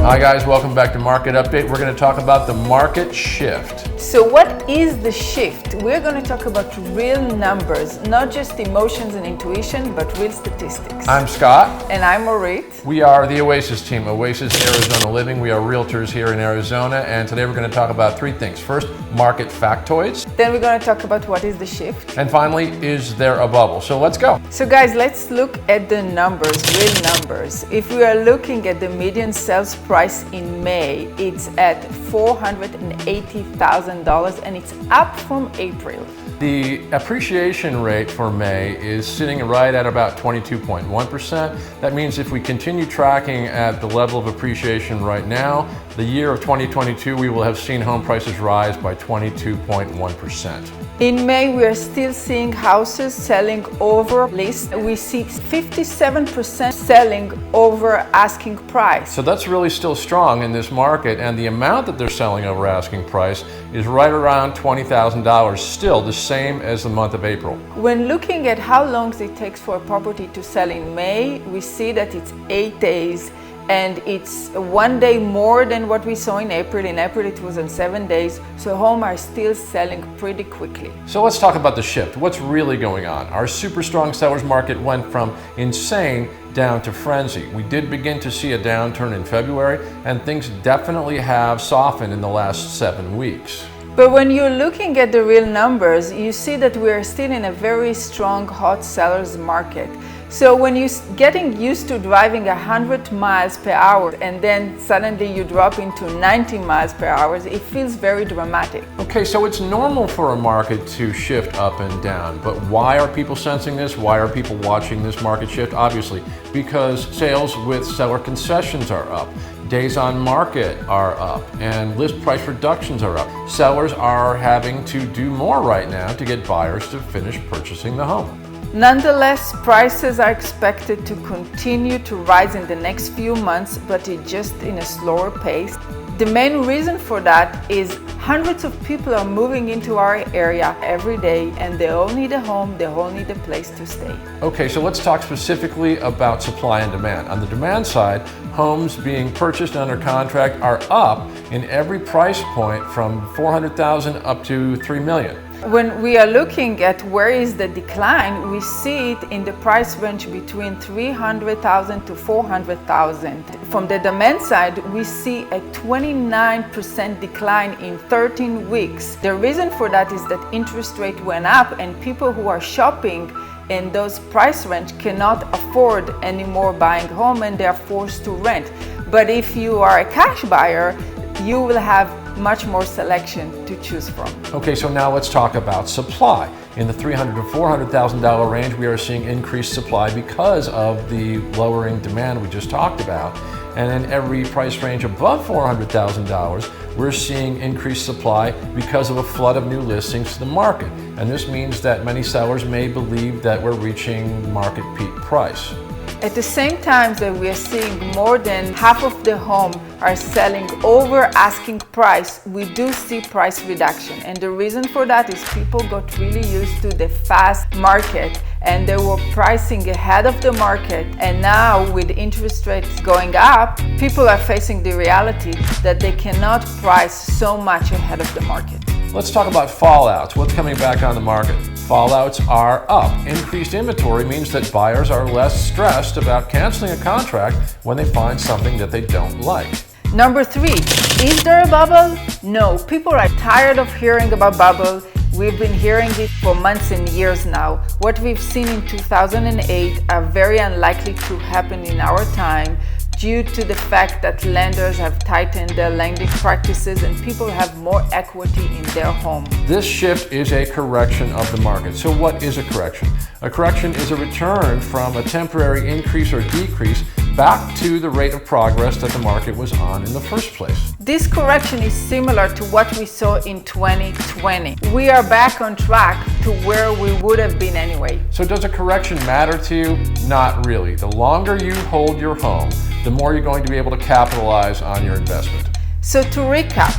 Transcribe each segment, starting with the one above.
Hi guys, welcome back to Market Update. We're going to talk about the market shift. So what is the shift? We're going to talk about real numbers, not just emotions and intuition, but real statistics. I'm Scott. And I'm Orit. We are the Oasis team, Oasis Arizona Living. We are realtors here in Arizona, and today we're going to talk about three things. First, market factoids. Then we're going to talk about what is the shift. And finally, is there a bubble? So let's go. So guys, let's look at the numbers, real numbers. If we are looking at the median sales price in May, it's at $480,000 and it's up from April. The appreciation rate for May is sitting right at about 22.1%. That means if we continue tracking at the level of appreciation right now, the year of 2022, we will have seen home prices rise by 22.1%. In May, we are still seeing houses selling over list. We see 57% selling over asking price. So that's really still strong in this market, and the amount that they're selling over asking price is right around $20,000, still the same as the month of April. When looking at how long it takes for a property to sell in May, we see that it's 8 days. And it's 1 day more than what we saw in April. In April, it was on 7 days. So homes are still selling pretty quickly. So let's talk about the shift. What's really going on? Our super strong sellers market went from insane down to frenzy. We did begin to see a downturn in February, and things definitely have softened in the last 7 weeks. But when you're looking at the real numbers, you see that we are still in a very strong hot sellers market. So when you're getting used to driving 100 miles per hour and then suddenly you drop into 90 miles per hour, it feels very dramatic. Okay, so it's normal for a market to shift up and down, but why are people sensing this? Why are people watching this market shift? Obviously, because sales with seller concessions are up. Days on market are up and list price reductions are up. Sellers are having to do more right now to get buyers to finish purchasing the home. Nonetheless, prices are expected to continue to rise in the next few months, but it's just in a slower pace. The main reason for that is hundreds of people are moving into our area every day and they all need a home, they all need a place to stay. Okay, so let's talk specifically about supply and demand. On the demand side, homes being purchased under contract are up in every price point from $400,000 up to $3 million. When we are looking at where is the decline, we see it in the price range between $300,000 to $400,000. From the demand side, we see a 29% decline in 13 weeks. The reason for that is that interest rate went up and people who are shopping in those price range cannot afford anymore buying home and they are forced to rent. But if you are a cash buyer, you will have much more selection to choose from. Okay, so now let's talk about supply. In the $300,000 to $400,000 range, we are seeing increased supply because of the lowering demand we just talked about. And in every price range above $400,000, we're seeing increased supply because of a flood of new listings to the market. And this means that many sellers may believe that we're reaching market peak price. At the same time that we are seeing more than half of the home are selling over asking price, we do see price reduction. And the reason for that is people got really used to the fast market and they were pricing ahead of the market. And now with interest rates going up, people are facing the reality that they cannot price so much ahead of the market. Let's talk about fallouts. What's coming back on the market? Fallouts are up. Increased inventory means that buyers are less stressed about canceling a contract when they find something that they don't like. Number 3, is there a bubble? No, people are tired of hearing about bubble. We've been hearing it for months and years now. What we've seen in 2008 are very unlikely to happen in our time due to the fact that lenders have tightened their lending practices and people have more equity in their home. This shift is a correction of the market. So what is a correction? A correction is a return from a temporary increase or decrease back to the rate of progress that the market was on in the first place. This correction is similar to what we saw in 2020. We are back on track to where we would have been anyway. So does a correction matter to you? Not really. The longer you hold your home, the more you're going to be able to capitalize on your investment. So to recap,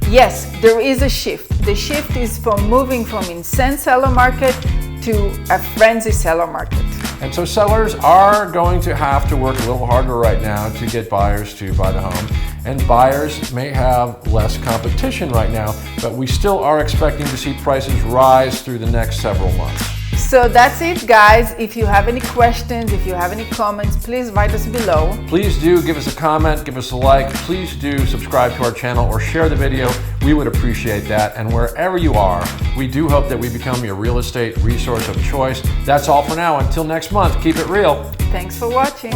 yes, there is a shift. The shift is from moving from insane seller market to a frenzy seller market. And so sellers are going to have to work a little harder right now to get buyers to buy the home. And buyers may have less competition right now, but we still are expecting to see prices rise through the next several months. So that's it, guys. If you have any questions, if you have any comments, please write us below. Please do give us a comment, give us a like. Please do subscribe to our channel or share the video. We would appreciate that. And wherever you are, we do hope that we become your real estate resource of choice. That's all for now. Until next month, keep it real. Thanks for watching.